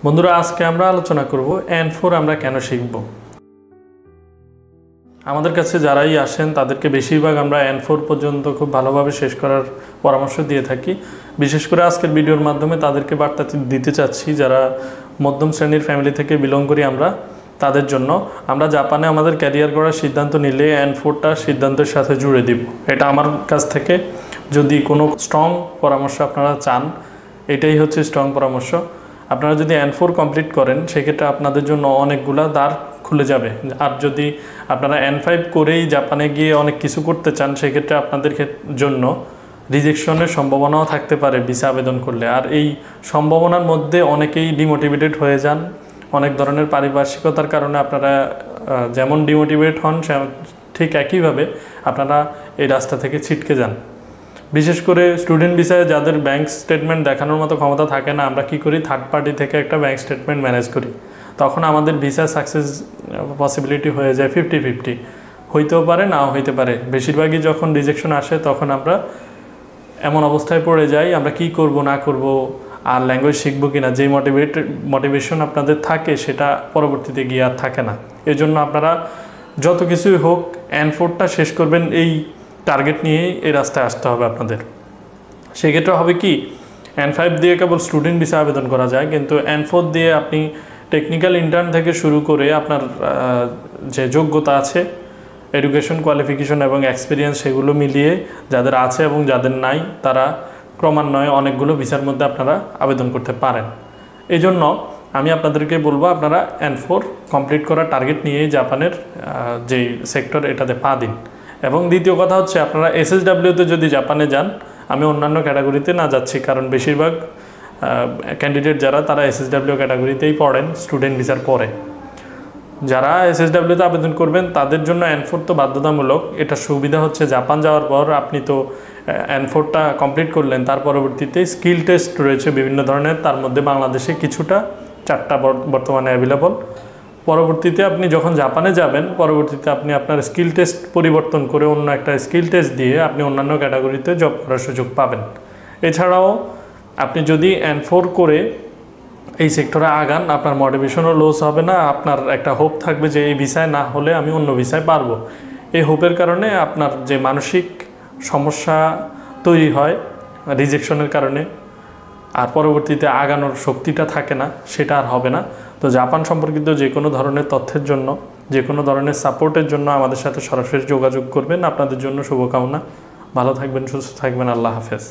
বন্ধুরা, আজকে আমরা আলোচনা করব N4 আমরা কেন শিখব। আমাদের কাছে যারাই আসেন তাদেরকে বেশিরভাগ আমরা N4 পর্যন্ত খুব ভালোভাবে শেষ করার পরামর্শ দিয়ে থাকি। বিশেষ করে আজকের ভিডিওর মাধ্যমে তাদেরকে বার্তা দিতে চাচ্ছি যারা মধ্যম শ্রেণীর ফ্যামিলি থেকে বিলং করি আমরা, তাদের জন্য আমরা জাপানে আমাদের ক্যারিয়ার করার সিদ্ধান্ত নিলে N4টা সিদ্ধান্তের সাথে জুড়ে দিব। এটা আমার কাছ থেকে যদি কোনো স্ট্রং পরামর্শ আপনারা চান, এটাই হচ্ছে স্ট্রং পরামর্শ। আপনারা যদি N4 কমপ্লিট করেন সেক্ষেত্রে আপনাদের জন্য অনেকগুলা দ্বার খুলে যাবে। আর যদি আপনারা N5 করেই জাপানে গিয়ে অনেক কিছু করতে চান সেক্ষেত্রে আপনাদের জন্য রিজেকশনের সম্ভাবনাও থাকতে পারে ভিসা আবেদন করলে। আর এই সম্ভাবনার মধ্যে অনেকেই ডিমোটিভেটেড হয়ে যান। অনেক ধরনের পারিপার্শ্বিকতার কারণে আপনারা যেমন ডিমোটিভেট হন ঠিক একইভাবে আপনারা এই রাস্তা থেকে ছিটকে যান। বিশেষ করে স্টুডেন্ট ভিসায় যাদের ব্যাংক স্টেটমেন্ট দেখানোর মতো ক্ষমতা থাকে না, আমরা কি করি, থার্ড পার্টি থেকে একটা ব্যাংক স্টেটমেন্ট ম্যানেজ করি। তখন আমাদের ভিসা সাকসেস পসিবিলিটি হয়ে যায় 50-50, হইতেও পারে নাও হইতে পারে। বেশিরভাগই যখন রিজেকশন আসে তখন আমরা এমন অবস্থায় পড়ে যাই, আমরা কি করব না করব, আর ল্যাঙ্গুয়েজ শিখবো কিনা, যেই মোটিভেশন আপনাদের থাকে সেটা পরবর্তীতে গিয়ে আর থাকে না। এজন্য আপনারা যত কিছুই হোক N4টা শেষ করবেন, এই টার্গেট নিয়েই এই রাস্তায় আসতে হবে আপনাদের। সেক্ষেত্রে হবে কি, N5 দিয়ে কেবল স্টুডেন্ট ভিসা আবেদন করা যায়, কিন্তু N4 দিয়ে আপনি টেকনিক্যাল ইন্টার্ন থেকে শুরু করে আপনার যে যোগ্যতা আছে, এডুকেশন কোয়ালিফিকেশন এবং এক্সপিরিয়েন্স, সেগুলো মিলিয়ে যাদের আছে এবং যাদের নাই তারা ক্রমান্বয়ে অনেকগুলো ভিসার মধ্যে আপনারা আবেদন করতে পারেন। এই জন্য আমি আপনাদেরকে বলবো আপনারা N4 কমপ্লিট করার টার্গেট নিয়েই জাপানের যেই সেক্টর এটাতে পা দিন। এবং দ্বিতীয় কথা হচ্ছে, আপনারা SSWতে যদি জাপানে যান, আমি অন্যান্য ক্যাটাগরিতে না যাচ্ছি, কারণ বেশিরভাগ ক্যান্ডিডেট যারা তারা SSW ক্যাটাগরিতেই পড়েন স্টুডেন্ট ভিসার পরে। যারা SSWতে আবেদন করবেন তাদের জন্য N4 তো বাধ্যতামূলক। এটা সুবিধা হচ্ছে জাপান যাওয়ার পর আপনি তো N4টা কমপ্লিট করলেন, তার পরবর্তীতে স্কিল টেস্ট রয়েছে বিভিন্ন ধরনের, তার মধ্যে বাংলাদেশে কিছুটা 4টা বর্তমানে অ্যাভেলেবল। পরবর্তীতে আপনি যখন জাপানে যাবেন, পরবর্তীতে আপনি আপনার স্কিল টেস্ট পরিবর্তন করে অন্য একটা স্কিল টেস্ট দিয়ে আপনি অন্যান্য ক্যাটাগরিতে জব করার সুযোগ পাবেন। এছাড়াও আপনি যদি N4 করে এই সেক্টরে আগান, আপনার মোটিভেশনও লস হবে না। আপনার একটা হোপ থাকবে যে এই ভিসায় না হলে আমি অন্য ভিসায় পারবো। এই হোপের কারণে আপনার যে মানসিক সমস্যা তৈরি হয় রিজেকশনের কারণে, আর পরবর্তীতে আগানোর শক্তিটা থাকে না, সেটা আর হবে না। তো জাপান সম্পর্কিত যে কোনো ধরনের তথ্যের জন্য, যে কোনো ধরনের সাপোর্টের জন্য আমাদের সাথে সরাসরি যোগাযোগ করবেন। আপনাদের জন্য শুভকামনা। ভালো থাকবেন, সুস্থ থাকবেন। আল্লাহ হাফেজ।